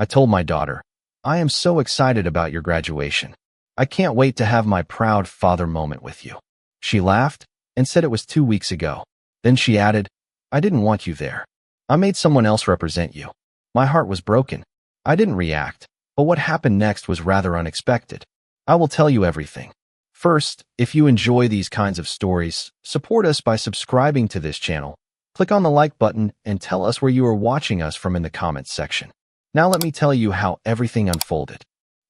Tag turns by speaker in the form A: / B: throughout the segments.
A: I told my daughter, "I am so excited about your graduation. I can't wait to have my proud father moment with you." She laughed and said it was 2 weeks ago. Then she added, "I didn't want you there. I made someone else represent you." My heart was broken. I didn't react, but what happened next was rather unexpected. I will tell you everything. First, if you enjoy these kinds of stories, support us by subscribing to this channel. Click on the like button and tell us where you are watching us from in the comments section. Now let me tell you how everything unfolded.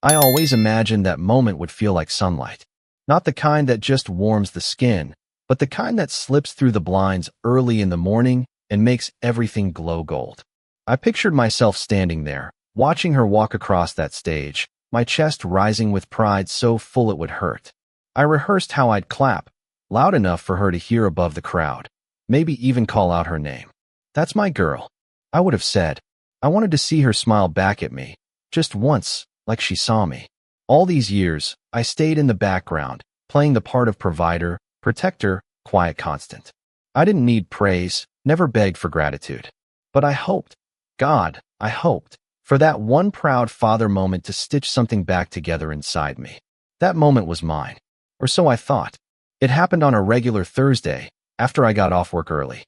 A: I always imagined that moment would feel like sunlight. Not the kind that just warms the skin, but the kind that slips through the blinds early in the morning and makes everything glow gold. I pictured myself standing there, watching her walk across that stage, my chest rising with pride so full it would hurt. I rehearsed how I'd clap, loud enough for her to hear above the crowd, maybe even call out her name. "That's my girl," I would have said. I wanted to see her smile back at me, just once, like she saw me. All these years, I stayed in the background, playing the part of provider, protector, quiet constant. I didn't need praise, never begged for gratitude. But I hoped, God, I hoped, for that one proud father moment to stitch something back together inside me. That moment was mine, or so I thought. It happened on a regular Thursday, after I got off work early.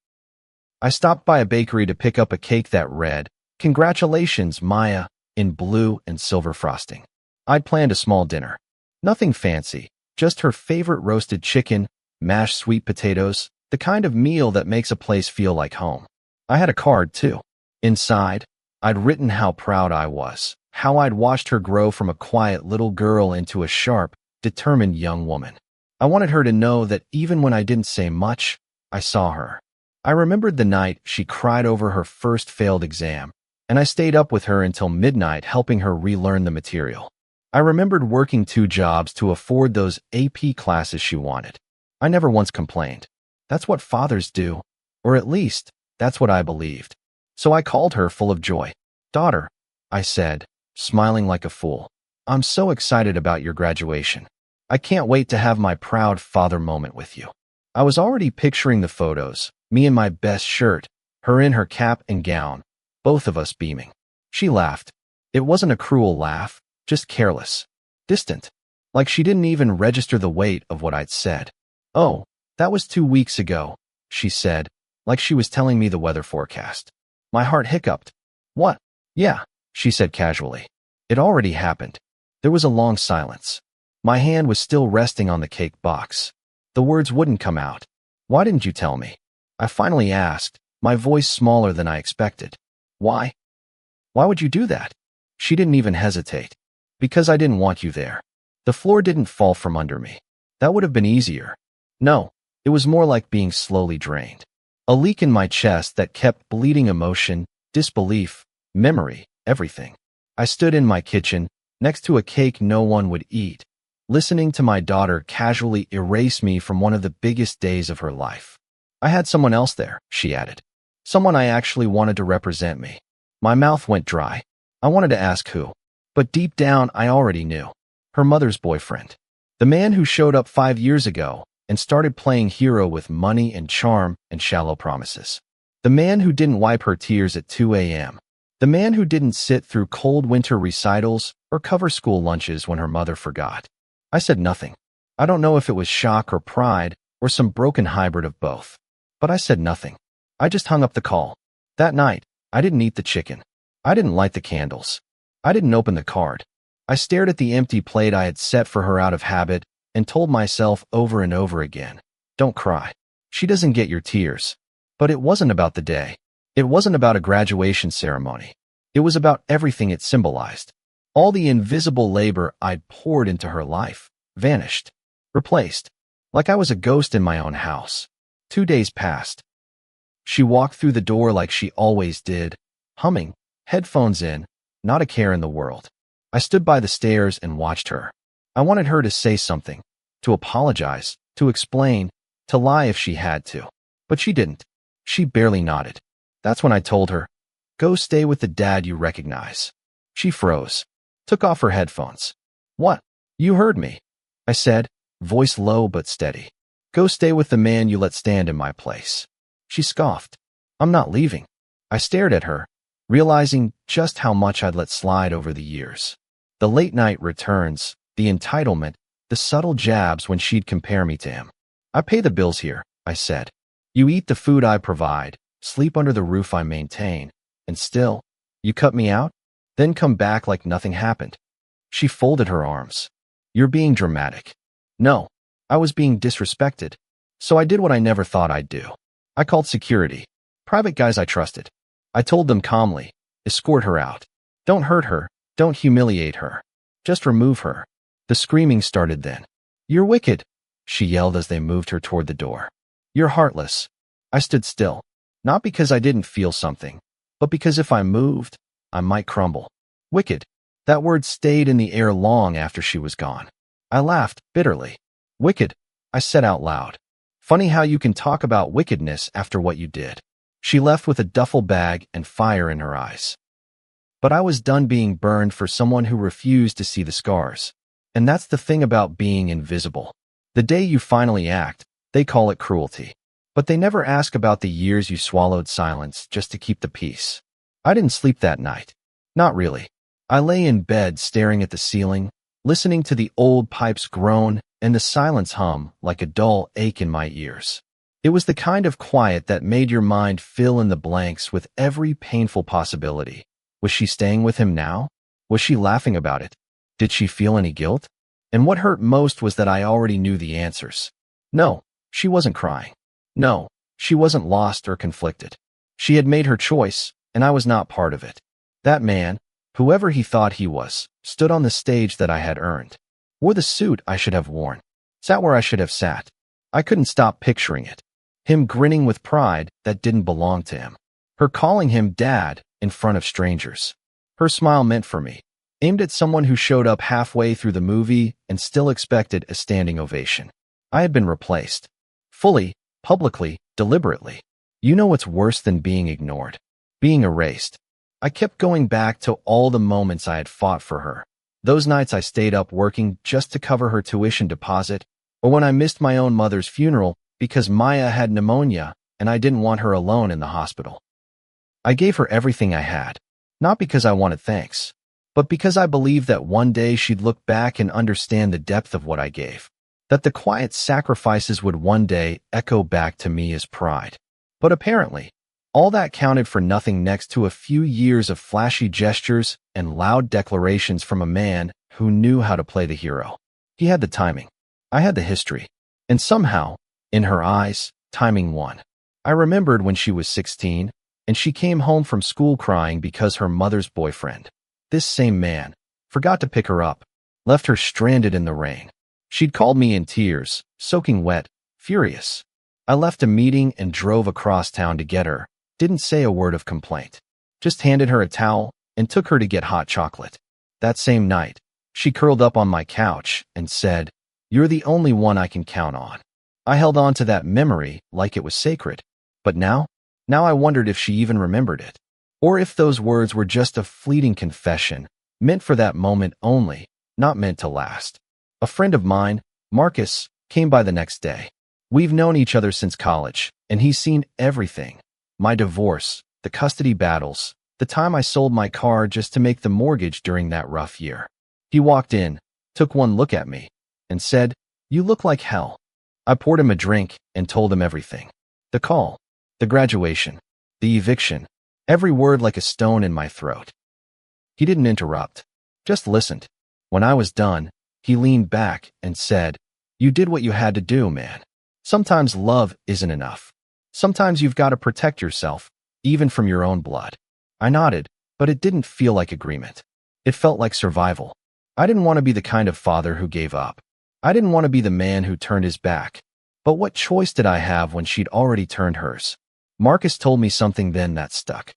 A: I stopped by a bakery to pick up a cake that read, "Congratulations, Maya," in blue and silver frosting. I'd planned a small dinner. Nothing fancy, just her favorite roasted chicken, mashed sweet potatoes, the kind of meal that makes a place feel like home. I had a card, too. Inside, I'd written how proud I was, how I'd watched her grow from a quiet little girl into a sharp, determined young woman. I wanted her to know that even when I didn't say much, I saw her. I remembered the night she cried over her first failed exam, and I stayed up with her until midnight helping her relearn the material. I remembered working 2 jobs to afford those AP classes she wanted. I never once complained. That's what fathers do, or at least, that's what I believed. So I called her full of joy. "Daughter," I said, smiling like a fool, "I'm so excited about your graduation. I can't wait to have my proud father moment with you." I was already picturing the photos, me in my best shirt, her in her cap and gown, both of us beaming. She laughed. It wasn't a cruel laugh, just careless, distant, like she didn't even register the weight of what I'd said. "Oh, that was 2 weeks ago," she said, like she was telling me the weather forecast. My heart hiccuped. "What?" "Yeah," she said casually. "It already happened." There was a long silence. My hand was still resting on the cake box. The words wouldn't come out. "Why didn't you tell me?" I finally asked, my voice smaller than I expected. "Why? Why would you do that?" She didn't even hesitate. "Because I didn't want you there." The floor didn't fall from under me. That would have been easier. No, it was more like being slowly drained. A leak in my chest that kept bleeding emotion, disbelief, memory, everything. I stood in my kitchen, next to a cake no one would eat, listening to my daughter casually erase me from one of the biggest days of her life. "I had someone else there," she added. "Someone I actually wanted to represent me." My mouth went dry. I wanted to ask who, but deep down I already knew. Her mother's boyfriend. The man who showed up 5 years ago and started playing hero with money and charm and shallow promises. The man who didn't wipe her tears at 2 a.m. The man who didn't sit through cold winter recitals or cover school lunches when her mother forgot. I said nothing. I don't know if it was shock or pride or some broken hybrid of both. But I said nothing. I just hung up the call. That night, I didn't eat the chicken. I didn't light the candles. I didn't open the card. I stared at the empty plate I had set for her out of habit and told myself over and over again, "Don't cry. She doesn't get your tears." But it wasn't about the day. It wasn't about a graduation ceremony. It was about everything it symbolized. All the invisible labor I'd poured into her life vanished, replaced, like I was a ghost in my own house. 2 days passed. She walked through the door like she always did, humming, headphones in, not a care in the world. I stood by the stairs and watched her. I wanted her to say something, to apologize, to explain, to lie if she had to. But she didn't. She barely nodded. That's when I told her, "Go stay with the dad you recognize." She froze, took off her headphones. "What?" "You heard me," I said, voice low but steady. "Go stay with the man you let stand in my place." She scoffed. "I'm not leaving." I stared at her. realizing just how much I'd let slide over the years. The late-night returns, the entitlement, the subtle jabs when she'd compare me to him. "I pay the bills here," I said. "You eat the food I provide, sleep under the roof I maintain, and still, you cut me out? Then come back like nothing happened." She folded her arms. "You're being dramatic." "No, I was being disrespected. So I did what I never thought I'd do. I called security. Private guys I trusted. I told them calmly, escort her out. Don't hurt her, don't humiliate her. Just remove her." The screaming started then. "You're wicked," she yelled as they moved her toward the door. "You're heartless." I stood still, not because I didn't feel something, but because if I moved, I might crumble. Wicked. That word stayed in the air long after she was gone. I laughed bitterly. "Wicked," I said out loud. "Funny how you can talk about wickedness after what you did." She left with a duffel bag and fire in her eyes. But I was done being burned for someone who refused to see the scars. And that's the thing about being invisible. The day you finally act, they call it cruelty. But they never ask about the years you swallowed silence just to keep the peace. I didn't sleep that night. Not really. I lay in bed staring at the ceiling, listening to the old pipes groan and the silence hum like a dull ache in my ears. It was the kind of quiet that made your mind fill in the blanks with every painful possibility. Was she staying with him now? Was she laughing about it? Did she feel any guilt? And what hurt most was that I already knew the answers. No, she wasn't crying. No, she wasn't lost or conflicted. She had made her choice, and I was not part of it. That man, whoever he thought he was, stood on the stage that I had earned. Wore the suit I should have worn. Sat where I should have sat. I couldn't stop picturing it. Him grinning with pride that didn't belong to him. Her calling him dad in front of strangers. Her smile meant for me, aimed at someone who showed up halfway through the movie and still expected a standing ovation. I had been replaced. Fully, publicly, deliberately. You know what's worse than being ignored? Being erased. I kept going back to all the moments I had fought for her. Those nights I stayed up working just to cover her tuition deposit, or when I missed my own mother's funeral because Maya had pneumonia and I didn't want her alone in the hospital. I gave her everything I had, not because I wanted thanks, but because I believed that one day she'd look back and understand the depth of what I gave, that the quiet sacrifices would one day echo back to me as pride. But apparently, all that counted for nothing next to a few years of flashy gestures and loud declarations from a man who knew how to play the hero. He had the timing. I had the history. And somehow, in her eyes, timing won. I remembered when she was 16, and she came home from school crying because her mother's boyfriend, this same man, forgot to pick her up, left her stranded in the rain. She'd called me in tears, soaking wet, furious. I left a meeting and drove across town to get her, didn't say a word of complaint, just handed her a towel and took her to get hot chocolate. That same night, she curled up on my couch and said, "You're the only one I can count on." I held on to that memory like it was sacred. But now I wondered if she even remembered it, or if those words were just a fleeting confession, meant for that moment only, not meant to last. A friend of mine, Marcus, came by the next day. We've known each other since college, and he's seen everything. My divorce, the custody battles, the time I sold my car just to make the mortgage during that rough year. He walked in, took one look at me, and said, "You look like hell." I poured him a drink and told him everything. The call, the graduation, the eviction, every word like a stone in my throat. He didn't interrupt, just listened. When I was done, he leaned back and said, "You did what you had to do, man. Sometimes love isn't enough. Sometimes you've got to protect yourself, even from your own blood." I nodded, but it didn't feel like agreement. It felt like survival. I didn't want to be the kind of father who gave up. I didn't want to be the man who turned his back. But what choice did I have when she'd already turned hers? Marcus told me something then that stuck.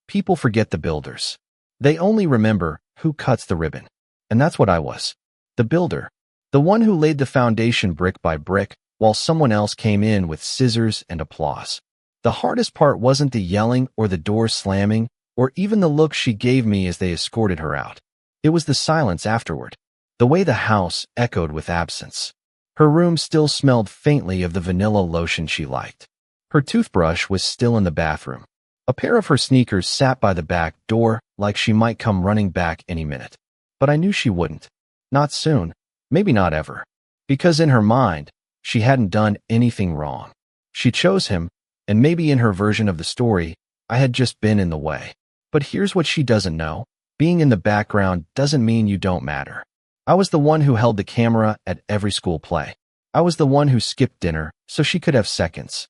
A: People forget the builders. They only remember who cuts the ribbon. And that's what I was. The builder. The one who laid the foundation brick by brick, while someone else came in with scissors and applause. The hardest part wasn't the yelling or the door slamming, or even the look she gave me as they escorted her out. It was the silence afterward. The way the house echoed with absence. Her room still smelled faintly of the vanilla lotion she liked. Her toothbrush was still in the bathroom. A pair of her sneakers sat by the back door like she might come running back any minute. But I knew she wouldn't. Not soon. Maybe not ever. Because in her mind, she hadn't done anything wrong. She chose him, and maybe in her version of the story, I had just been in the way. But here's what she doesn't know. Being in the background doesn't mean you don't matter. I was the one who held the camera at every school play. I was the one who skipped dinner so she could have seconds.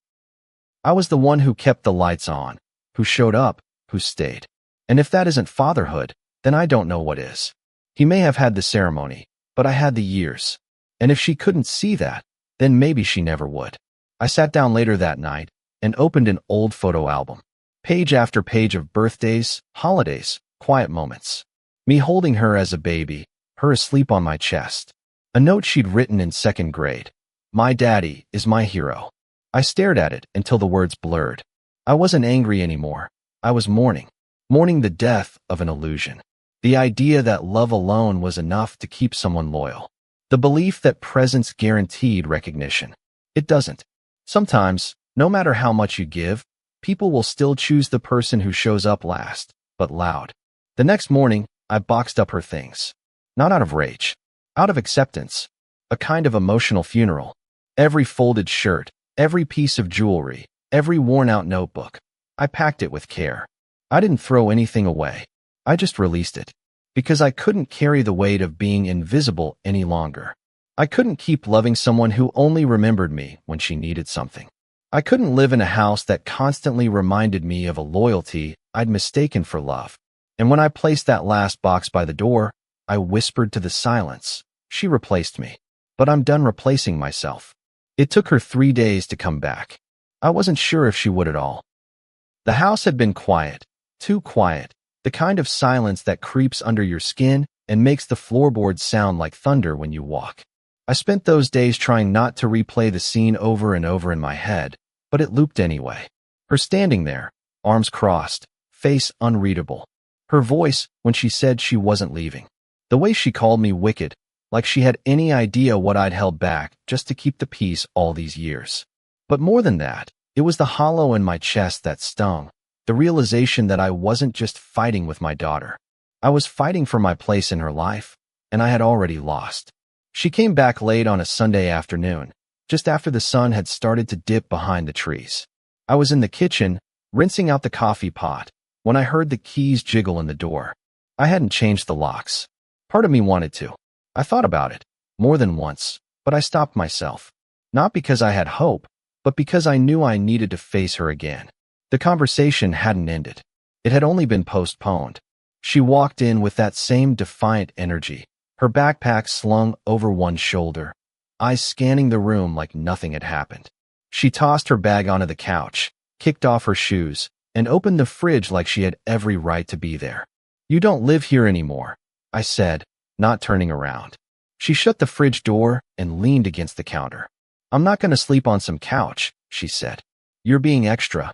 A: I was the one who kept the lights on, who showed up, who stayed. And if that isn't fatherhood, then I don't know what is. He may have had the ceremony, but I had the years. And if she couldn't see that, then maybe she never would. I sat down later that night and opened an old photo album. Page after page of birthdays, holidays, quiet moments. Me holding her as a baby, her asleep on my chest. A note she'd written in second grade. My daddy is my hero. I stared at it until the words blurred. I wasn't angry anymore. I was mourning. Mourning the death of an illusion. The idea that love alone was enough to keep someone loyal. The belief that presence guaranteed recognition. It doesn't. Sometimes, no matter how much you give, people will still choose the person who shows up last, but loud. The next morning, I boxed up her things. Not out of rage. Out of acceptance. A kind of emotional funeral. Every folded shirt, every piece of jewelry, every worn-out notebook. I packed it with care. I didn't throw anything away. I just released it. Because I couldn't carry the weight of being invisible any longer. I couldn't keep loving someone who only remembered me when she needed something. I couldn't live in a house that constantly reminded me of a loyalty I'd mistaken for love. And when I placed that last box by the door, I whispered to the silence, she replaced me. But I'm done replacing myself. It took her 3 days to come back. I wasn't sure if she would at all. The house had been quiet, too quiet, the kind of silence that creeps under your skin and makes the floorboards sound like thunder when you walk. I spent those days trying not to replay the scene over and over in my head, but it looped anyway. Her standing there, arms crossed, face unreadable. Her voice when she said she wasn't leaving. The way she called me wicked, like she had any idea what I'd held back just to keep the peace all these years. But more than that, it was the hollow in my chest that stung. The realization that I wasn't just fighting with my daughter. I was fighting for my place in her life, and I had already lost. She came back late on a Sunday afternoon, just after the sun had started to dip behind the trees. I was in the kitchen, rinsing out the coffee pot, when I heard the keys jiggle in the door. I hadn't changed the locks. Part of me wanted to. I thought about it, more than once, but I stopped myself. Not because I had hope, but because I knew I needed to face her again. The conversation hadn't ended. It had only been postponed. She walked in with that same defiant energy, her backpack slung over one shoulder, eyes scanning the room like nothing had happened. She tossed her bag onto the couch, kicked off her shoes, and opened the fridge like she had every right to be there. You don't live here anymore, I said, not turning around. She shut the fridge door and leaned against the counter. I'm not going to sleep on some couch, she said. You're being extra.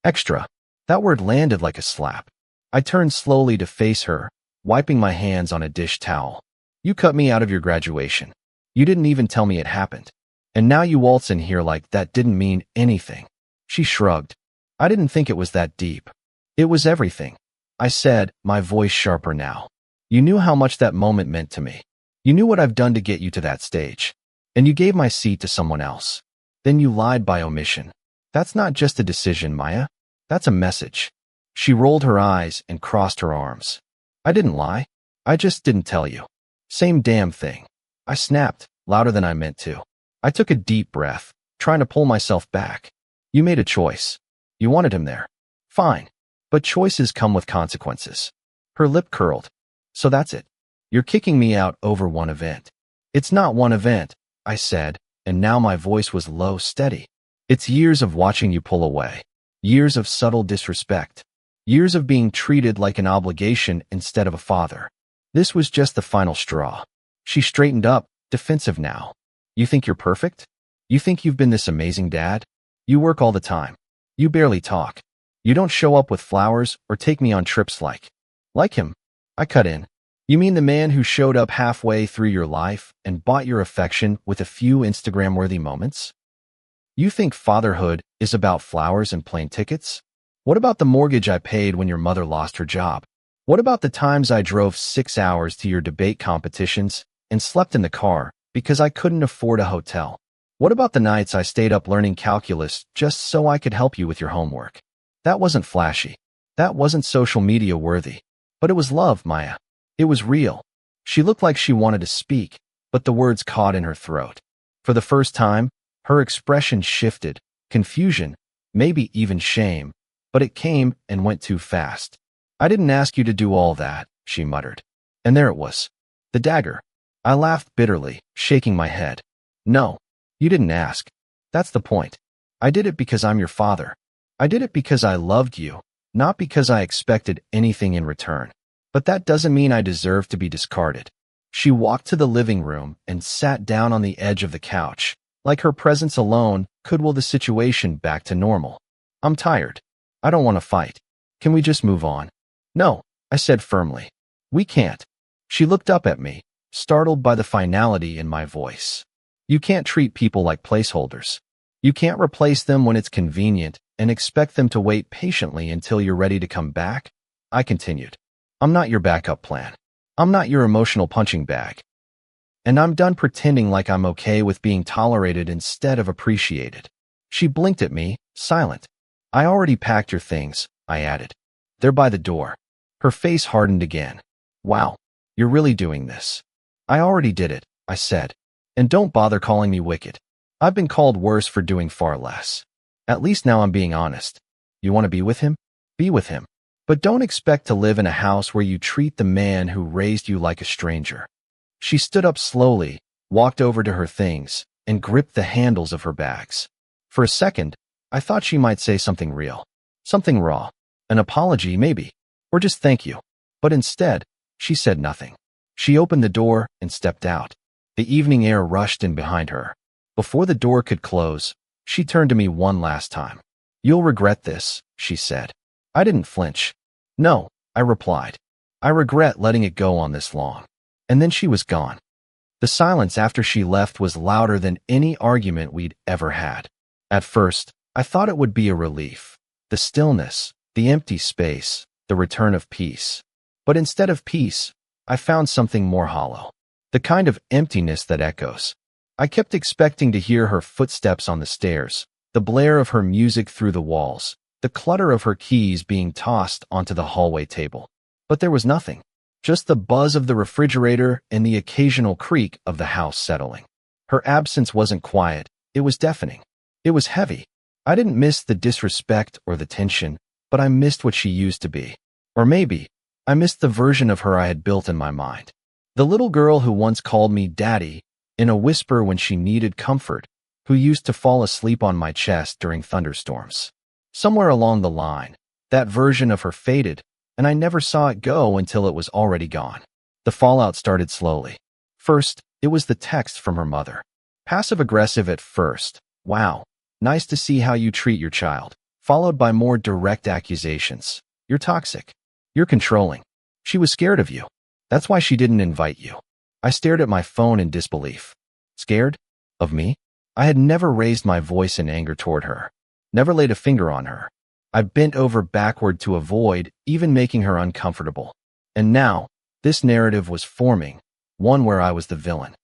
A: Extra. That word landed like a slap. I turned slowly to face her, wiping my hands on a dish towel. You cut me out of your graduation. You didn't even tell me it happened. And now you waltz in here like that didn't mean anything. She shrugged. I didn't think it was that deep. It was everything. I said, my voice sharper now. You knew how much that moment meant to me. You knew what I've done to get you to that stage. And you gave my seat to someone else. Then you lied by omission. That's not just a decision, Maya. That's a message. She rolled her eyes and crossed her arms. I didn't lie. I just didn't tell you. Same damn thing. I snapped, louder than I meant to. I took a deep breath, trying to pull myself back. You made a choice. You wanted him there. Fine. But choices come with consequences. Her lip curled. So that's it. You're kicking me out over one event. It's not one event, I said, and now my voice was low, steady. It's years of watching you pull away. Years of subtle disrespect. Years of being treated like an obligation instead of a father. This was just the final straw. She straightened up, defensive now. You think you're perfect? You think you've been this amazing dad? You work all the time. You barely talk. You don't show up with flowers or take me on trips like him. I cut in. You mean the man who showed up halfway through your life and bought your affection with a few Instagram-worthy moments? You think fatherhood is about flowers and plane tickets? What about the mortgage I paid when your mother lost her job? What about the times I drove 6 hours to your debate competitions and slept in the car because I couldn't afford a hotel? What about the nights I stayed up learning calculus just so I could help you with your homework? That wasn't flashy. That wasn't social media worthy. But it was love, Maya. It was real. She looked like she wanted to speak, but the words caught in her throat. For the first time, her expression shifted, confusion, maybe even shame, but it came and went too fast. I didn't ask you to do all that, she muttered. And there it was. The dagger. I laughed bitterly, shaking my head. No, you didn't ask. That's the point. I did it because I'm your father. I did it because I loved you, not because I expected anything in return. But that doesn't mean I deserve to be discarded. She walked to the living room and sat down on the edge of the couch, like her presence alone could will the situation back to normal. I'm tired. I don't want to fight. Can we just move on? No, I said firmly. We can't. She looked up at me, startled by the finality in my voice. You can't treat people like placeholders. You can't replace them when it's convenient and expect them to wait patiently until you're ready to come back. I continued. I'm not your backup plan. I'm not your emotional punching bag. And I'm done pretending like I'm okay with being tolerated instead of appreciated. She blinked at me, silent. I already packed your things, I added. They're by the door. Her face hardened again. Wow, you're really doing this. I already did it, I said. And don't bother calling me wicked. I've been called worse for doing far less. At least now I'm being honest. You want to be with him? Be with him. But don't expect to live in a house where you treat the man who raised you like a stranger. She stood up slowly, walked over to her things, and gripped the handles of her bags. For a second, I thought she might say something real, something raw, an apology maybe, or just thank you. But instead, she said nothing. She opened the door and stepped out. The evening air rushed in behind her. Before the door could close, she turned to me one last time. You'll regret this, she said. I didn't flinch. No, I replied. I regret letting it go on this long. And then she was gone. The silence after she left was louder than any argument we'd ever had. At first, I thought it would be a relief. The stillness, the empty space, the return of peace. But instead of peace, I found something more hollow. The kind of emptiness that echoes. I kept expecting to hear her footsteps on the stairs, the blare of her music through the walls, the clutter of her keys being tossed onto the hallway table. But there was nothing. Just the buzz of the refrigerator and the occasional creak of the house settling. Her absence wasn't quiet, it was deafening. It was heavy. I didn't miss the disrespect or the tension, but I missed what she used to be. Or maybe, I missed the version of her I had built in my mind. The little girl who once called me daddy, in a whisper when she needed comfort, who used to fall asleep on my chest during thunderstorms. Somewhere along the line, that version of her faded, and I never saw it go until it was already gone. The fallout started slowly. First, it was the text from her mother. Passive-aggressive at first. Wow, nice to see how you treat your child. Followed by more direct accusations. You're toxic. You're controlling. She was scared of you. That's why she didn't invite you. I stared at my phone in disbelief. Scared? Of me? I had never raised my voice in anger toward her. Never laid a finger on her. I bent over backward to avoid even making her uncomfortable. And now, this narrative was forming, one where I was the villain.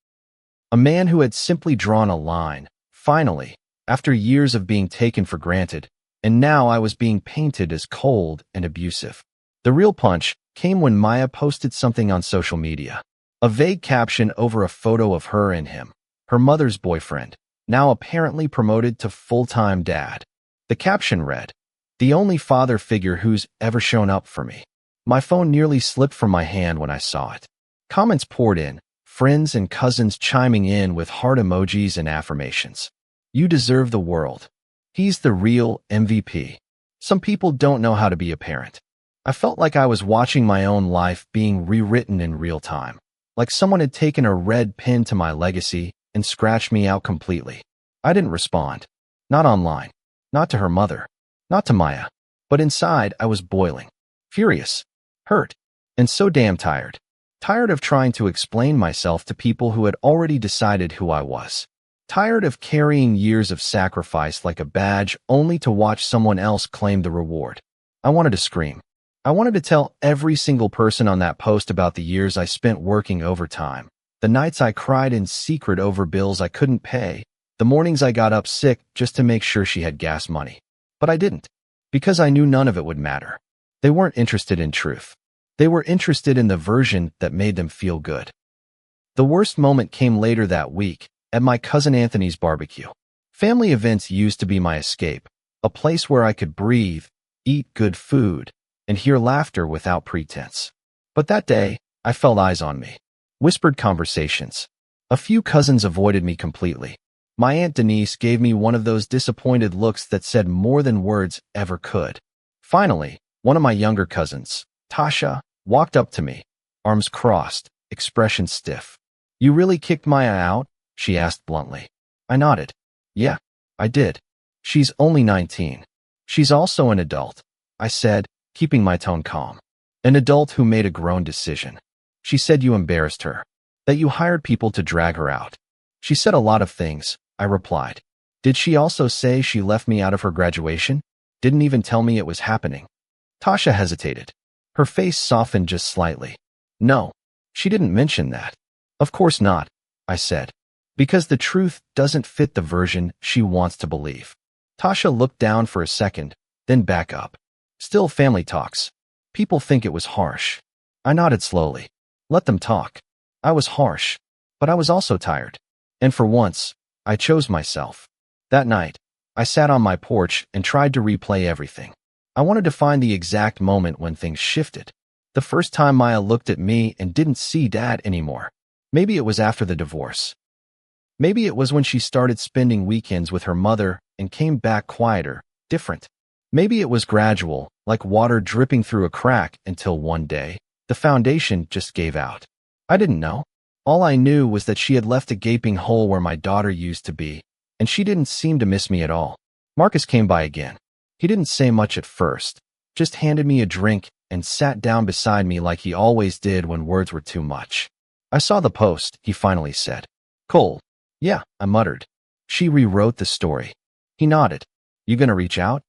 A: A man who had simply drawn a line, finally, after years of being taken for granted, and now I was being painted as cold and abusive. The real punch came when Maya posted something on social media. A vague caption over a photo of her and him, her mother's boyfriend, now apparently promoted to full-time dad. The caption read, "The only father figure who's ever shown up for me." My phone nearly slipped from my hand when I saw it. Comments poured in, friends and cousins chiming in with heart emojis and affirmations. You deserve the world. He's the real MVP. Some people don't know how to be a parent. I felt like I was watching my own life being rewritten in real time, like someone had taken a red pen to my legacy and scratched me out completely. I didn't respond. Not online. Not to her mother. Not to Maya. But inside, I was boiling. Furious. Hurt. And so damn tired. Tired of trying to explain myself to people who had already decided who I was. Tired of carrying years of sacrifice like a badge only to watch someone else claim the reward. I wanted to scream. I wanted to tell every single person on that post about the years I spent working overtime, the nights I cried in secret over bills I couldn't pay, the mornings I got up sick just to make sure she had gas money. But I didn't, because I knew none of it would matter. They weren't interested in truth. They were interested in the version that made them feel good. The worst moment came later that week, at my cousin Anthony's barbecue. Family events used to be my escape, a place where I could breathe, eat good food, and hear laughter without pretense. But that day, I felt eyes on me. Whispered conversations. A few cousins avoided me completely. My Aunt Denise gave me one of those disappointed looks that said more than words ever could. Finally, one of my younger cousins, Tasha, walked up to me, arms crossed, expression stiff. "You really kicked Maya out?" she asked bluntly. I nodded. "Yeah, I did. She's only 19. She's also an adult," I said, keeping my tone calm. "An adult who made a grown decision." She said you embarrassed her, that you hired people to drag her out. She said a lot of things, I replied. Did she also say she left me out of her graduation? Didn't even tell me it was happening? Tasha hesitated. Her face softened just slightly. No, she didn't mention that. Of course not, I said, because the truth doesn't fit the version she wants to believe. Tasha looked down for a second, then back up. Still family talks. People think it was harsh. I nodded slowly. Let them talk. I was harsh, but I was also tired. And for once, I chose myself. That night, I sat on my porch and tried to replay everything. I wanted to find the exact moment when things shifted. The first time Maya looked at me and didn't see Dad anymore. Maybe it was after the divorce. Maybe it was when she started spending weekends with her mother and came back quieter, different. Maybe it was gradual, like water dripping through a crack until one day, the foundation just gave out. I didn't know. All I knew was that she had left a gaping hole where my daughter used to be, and she didn't seem to miss me at all. Marcus came by again. He didn't say much at first, just handed me a drink and sat down beside me like he always did when words were too much. I saw the post, he finally said. Cold. Yeah, I muttered. She rewrote the story. He nodded. You gonna reach out?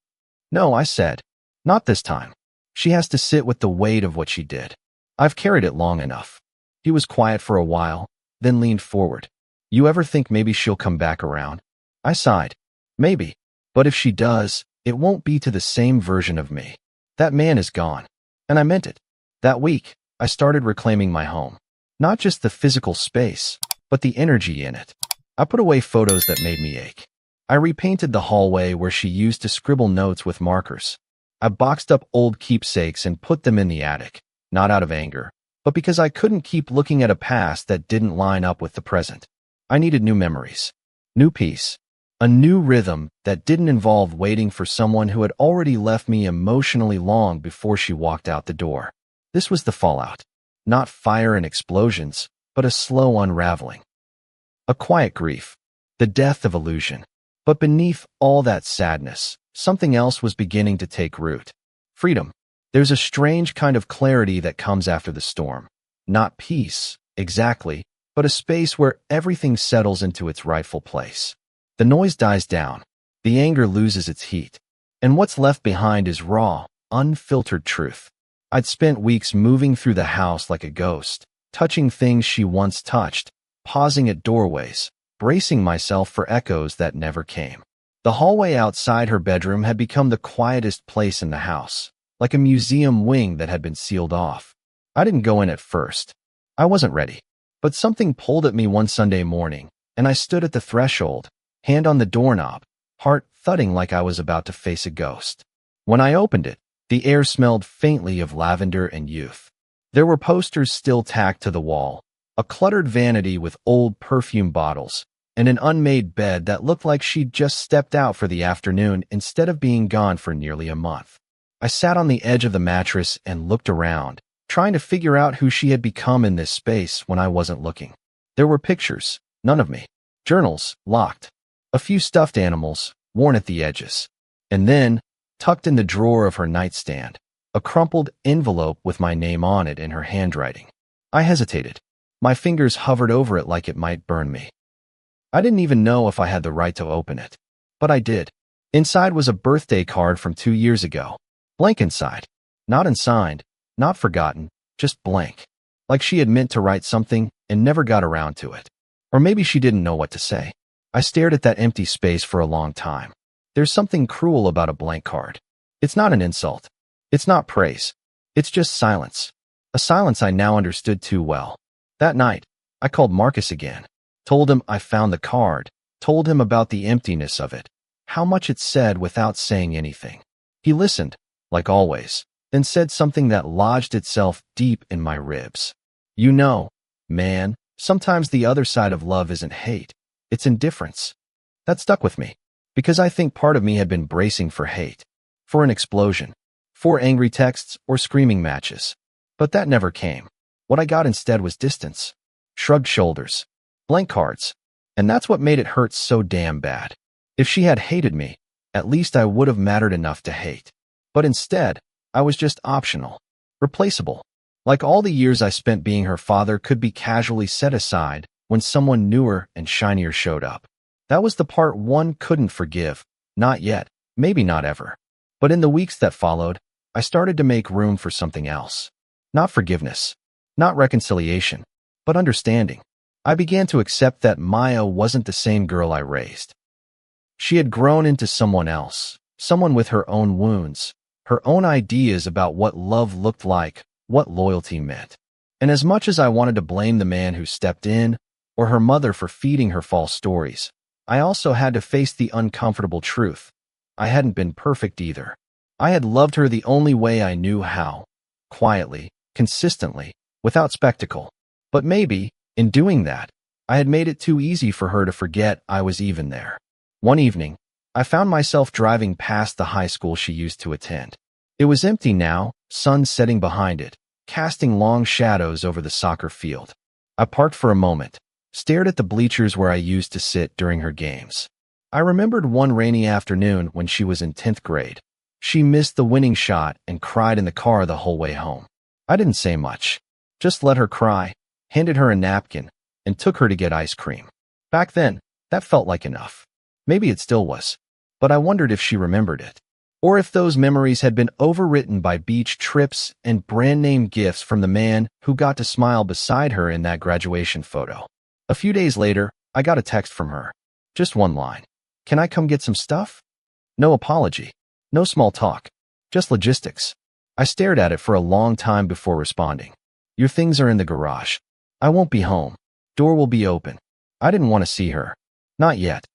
A: No, I said. Not this time. She has to sit with the weight of what she did. I've carried it long enough. He was quiet for a while, then leaned forward. You ever think maybe she'll come back around? I sighed. Maybe. But if she does, it won't be to the same version of me. That man is gone. And I meant it. That week, I started reclaiming my home. Not just the physical space, but the energy in it. I put away photos that made me ache. I repainted the hallway where she used to scribble notes with markers. I boxed up old keepsakes and put them in the attic, not out of anger, but because I couldn't keep looking at a past that didn't line up with the present. I needed new memories, new peace, a new rhythm that didn't involve waiting for someone who had already left me emotionally long before she walked out the door. This was the fallout. Not fire and explosions, but a slow unraveling. A quiet grief, the death of illusion. But beneath all that sadness, something else was beginning to take root. Freedom. There's a strange kind of clarity that comes after the storm. Not peace, exactly, but a space where everything settles into its rightful place. The noise dies down. The anger loses its heat. And what's left behind is raw, unfiltered truth. I'd spent weeks moving through the house like a ghost, touching things she once touched, pausing at doorways, bracing myself for echoes that never came. The hallway outside her bedroom had become the quietest place in the house, like a museum wing that had been sealed off. I didn't go in at first. I wasn't ready. But something pulled at me one Sunday morning, and I stood at the threshold, hand on the doorknob, heart thudding like I was about to face a ghost. When I opened it, the air smelled faintly of lavender and youth. There were posters still tacked to the wall, a cluttered vanity with old perfume bottles, and an unmade bed that looked like she'd just stepped out for the afternoon instead of being gone for nearly a month. I sat on the edge of the mattress and looked around, trying to figure out who she had become in this space when I wasn't looking. There were pictures, none of me. Journals, locked. A few stuffed animals, worn at the edges. And then, tucked in the drawer of her nightstand, a crumpled envelope with my name on it in her handwriting. I hesitated. My fingers hovered over it like it might burn me. I didn't even know if I had the right to open it. But I did. Inside was a birthday card from 2 years ago. Blank inside. Not unsigned, not forgotten, just blank. Like she had meant to write something and never got around to it. Or maybe she didn't know what to say. I stared at that empty space for a long time. There's something cruel about a blank card. It's not an insult. It's not praise. It's just silence. A silence I now understood too well. That night, I called Marcus again. Told him I found the card. Told him about the emptiness of it. How much it said without saying anything. He listened, like always, then said something that lodged itself deep in my ribs. You know, man, sometimes the other side of love isn't hate. It's indifference. That stuck with me, because I think part of me had been bracing for hate. For an explosion. For angry texts or screaming matches. But that never came. What I got instead was distance. Shrugged shoulders. Blank cards. And that's what made it hurt so damn bad. If she had hated me, at least I would have mattered enough to hate. But instead, I was just optional. Replaceable. Like all the years I spent being her father could be casually set aside when someone newer and shinier showed up. That was the part one couldn't forgive. Not yet. Maybe not ever. But in the weeks that followed, I started to make room for something else. Not forgiveness. Not reconciliation. But understanding. I began to accept that Maya wasn't the same girl I raised. She had grown into someone else. Someone with her own wounds. Her own ideas about what love looked like, what loyalty meant. And as much as I wanted to blame the man who stepped in, or her mother for feeding her false stories, I also had to face the uncomfortable truth. I hadn't been perfect either. I had loved her the only way I knew how. Quietly, consistently, without spectacle. But maybe, in doing that, I had made it too easy for her to forget I was even there. One evening, I found myself driving past the high school she used to attend. It was empty now, sun setting behind it, casting long shadows over the soccer field. I parked for a moment, stared at the bleachers where I used to sit during her games. I remembered one rainy afternoon when she was in 10th grade. She missed the winning shot and cried in the car the whole way home. I didn't say much. Just let her cry, handed her a napkin, and took her to get ice cream. Back then, that felt like enough. Maybe it still was. But I wondered if she remembered it. Or if those memories had been overwritten by beach trips and brand-name gifts from the man who got to smile beside her in that graduation photo. A few days later, I got a text from her. Just one line. Can I come get some stuff? No apology. No small talk. Just logistics. I stared at it for a long time before responding. Your things are in the garage. I won't be home. Door will be open. I didn't want to see her. Not yet.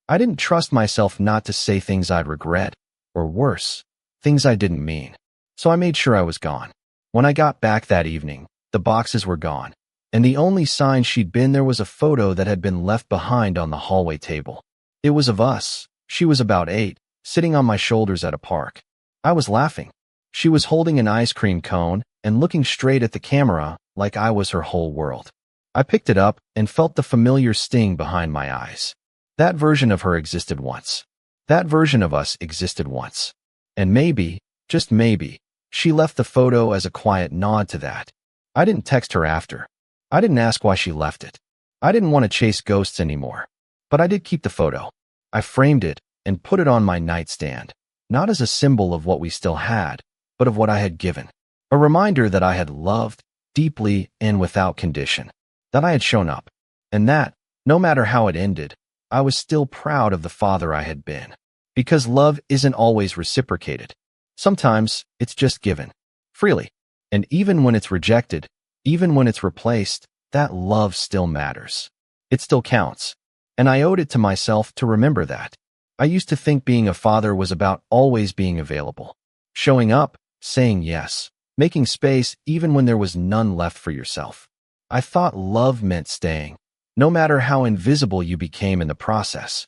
A: I didn't trust myself not to say things I'd regret, or worse, things I didn't mean. So I made sure I was gone. When I got back that evening, the boxes were gone, and the only sign she'd been there was a photo that had been left behind on the hallway table. It was of us. She was about 8, sitting on my shoulders at a park. I was laughing. She was holding an ice cream cone and looking straight at the camera like I was her whole world. I picked it up and felt the familiar sting behind my eyes. That version of her existed once. That version of us existed once. And maybe, just maybe, she left the photo as a quiet nod to that. I didn't text her after. I didn't ask why she left it. I didn't want to chase ghosts anymore. But I did keep the photo. I framed it and put it on my nightstand, not as a symbol of what we still had, but of what I had given. A reminder that I had loved, deeply and without condition. That I had shown up. And that, no matter how it ended, I was still proud of the father I had been. Because love isn't always reciprocated. Sometimes, it's just given. Freely. And even when it's rejected, even when it's replaced, that love still matters. It still counts. And I owed it to myself to remember that. I used to think being a father was about always being available. Showing up, saying yes, making space even when there was none left for yourself. I thought love meant staying, no matter how invisible you became in the process.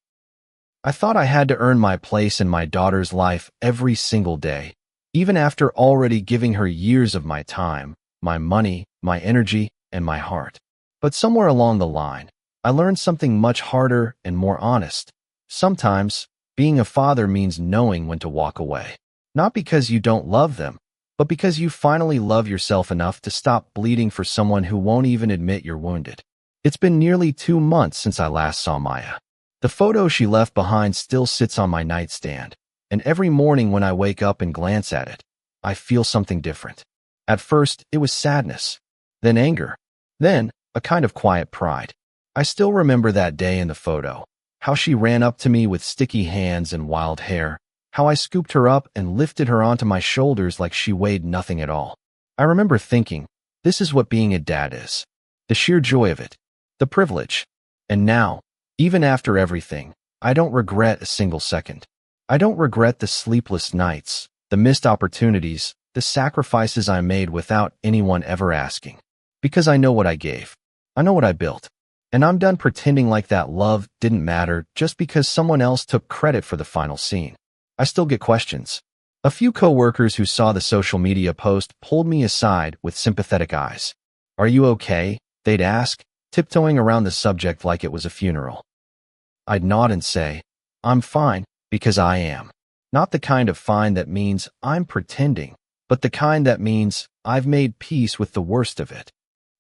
A: I thought I had to earn my place in my daughter's life every single day, even after already giving her years of my time, my money, my energy, and my heart. But somewhere along the line, I learned something much harder and more honest. Sometimes, being a father means knowing when to walk away. Not because you don't love them, but because you finally love yourself enough to stop bleeding for someone who won't even admit you're wounded. It's been nearly 2 months since I last saw Maya. The photo she left behind still sits on my nightstand, and every morning when I wake up and glance at it, I feel something different. At first, it was sadness, then anger, then a kind of quiet pride. I still remember that day in the photo, how she ran up to me with sticky hands and wild hair, how I scooped her up and lifted her onto my shoulders like she weighed nothing at all. I remember thinking, this is what being a dad is. The sheer joy of it, the privilege. And now, even after everything, I don't regret a single second. I don't regret the sleepless nights, the missed opportunities, the sacrifices I made without anyone ever asking. Because I know what I gave. I know what I built. And I'm done pretending like that love didn't matter just because someone else took credit for the final scene. I still get questions. A few coworkers who saw the social media post pulled me aside with sympathetic eyes. Are you okay? They'd ask, tiptoeing around the subject like it was a funeral. I'd nod and say, I'm fine, because I am. Not the kind of fine that means I'm pretending, but the kind that means I've made peace with the worst of it.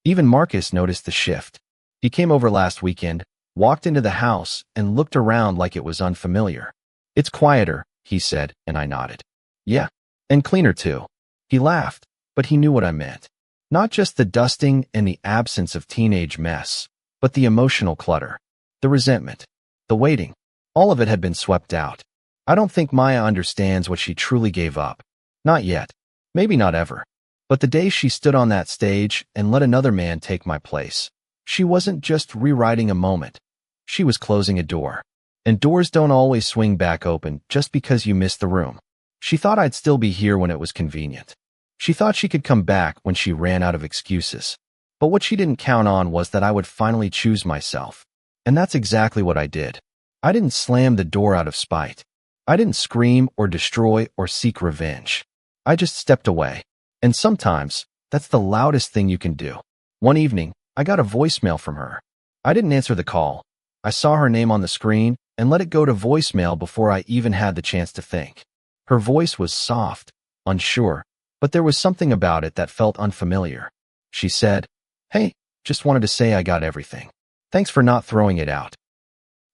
A: Even Marcus noticed the shift. He came over last weekend, walked into the house, and looked around like it was unfamiliar. It's quieter, he said, and I nodded. Yeah, and cleaner too. He laughed, but he knew what I meant. Not just the dusting and the absence of teenage mess, but the emotional clutter, the resentment, the waiting. All of it had been swept out. I don't think Maya understands what she truly gave up. Not yet. Maybe not ever. But the day she stood on that stage and let another man take my place, she wasn't just rewriting a moment. She was closing a door. And doors don't always swing back open just because you missed the room. She thought I'd still be here when it was convenient. She thought she could come back when she ran out of excuses. But what she didn't count on was that I would finally choose myself. And that's exactly what I did. I didn't slam the door out of spite. I didn't scream or destroy or seek revenge. I just stepped away. And sometimes, that's the loudest thing you can do. One evening, I got a voicemail from her. I didn't answer the call. I saw her name on the screen and let it go to voicemail before I even had the chance to think. Her voice was soft, unsure, but there was something about it that felt unfamiliar. She said, "Hey, just wanted to say I got everything. Thanks for not throwing it out.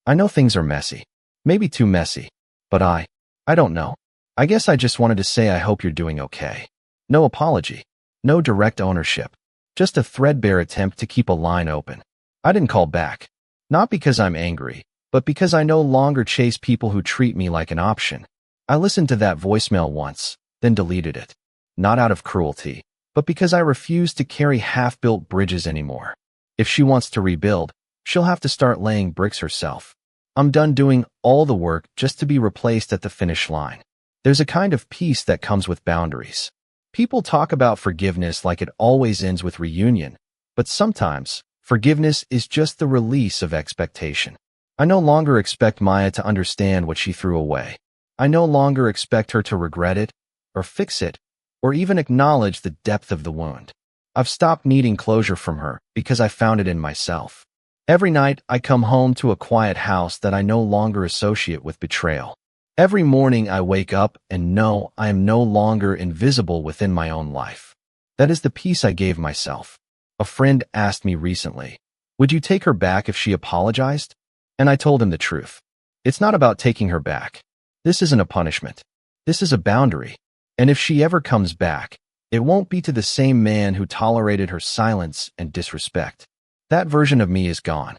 A: I know things are messy, maybe too messy, but I don't know. I guess I just wanted to say I hope you're doing okay." No apology, no direct ownership, just a threadbare attempt to keep a line open. I didn't call back, not because I'm angry, but because I no longer chase people who treat me like an option. I listened to that voicemail once, then deleted it. Not out of cruelty, but because I refuse to carry half-built bridges anymore. If she wants to rebuild, she'll have to start laying bricks herself. I'm done doing all the work just to be replaced at the finish line. There's a kind of peace that comes with boundaries. People talk about forgiveness like it always ends with reunion, but sometimes forgiveness is just the release of expectation. I no longer expect Maya to understand what she threw away. I no longer expect her to regret it, or fix it, or even acknowledge the depth of the wound. I've stopped needing closure from her because I found it in myself. Every night, I come home to a quiet house that I no longer associate with betrayal. Every morning, I wake up and know I am no longer invisible within my own life. That is the peace I gave myself. A friend asked me recently, would you take her back if she apologized? And I told him the truth. It's not about taking her back. This isn't a punishment. This is a boundary. And if she ever comes back, it won't be to the same man who tolerated her silence and disrespect. That version of me is gone.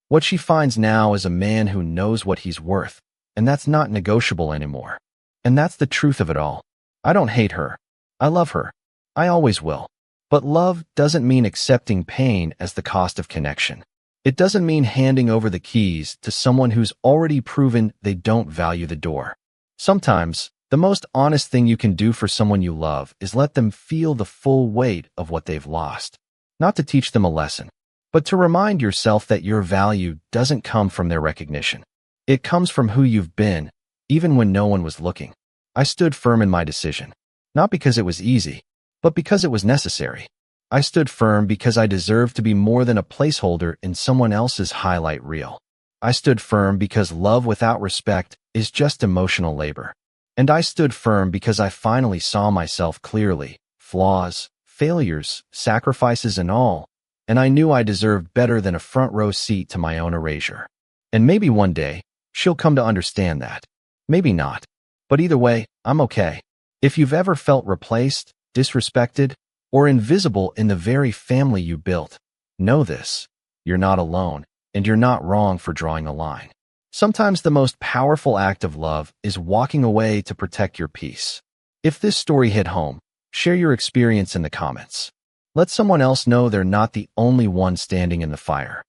A: What she finds now is a man who knows what he's worth, and that's not negotiable anymore. And that's the truth of it all. I don't hate her. I love her. I always will. But love doesn't mean accepting pain as the cost of connection. It doesn't mean handing over the keys to someone who's already proven they don't value the door. Sometimes, the most honest thing you can do for someone you love is let them feel the full weight of what they've lost. Not to teach them a lesson, but to remind yourself that your value doesn't come from their recognition. It comes from who you've been, even when no one was looking. I stood firm in my decision, not because it was easy, but because it was necessary. I stood firm because I deserved to be more than a placeholder in someone else's highlight reel. I stood firm because love without respect is just emotional labor. And I stood firm because I finally saw myself clearly, flaws, failures, sacrifices and all, and I knew I deserved better than a front row seat to my own erasure. And maybe one day, she'll come to understand that. Maybe not. But either way, I'm okay. If you've ever felt replaced, disrespected, or invisible in the very family you built, know this. You're not alone, and you're not wrong for drawing a line. Sometimes the most powerful act of love is walking away to protect your peace. If this story hit home, share your experience in the comments. Let someone else know they're not the only one standing in the fire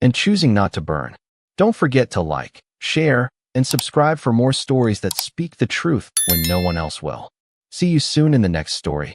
A: and choosing not to burn. Don't forget to like, share, and subscribe for more stories that speak the truth when no one else will. See you soon in the next story.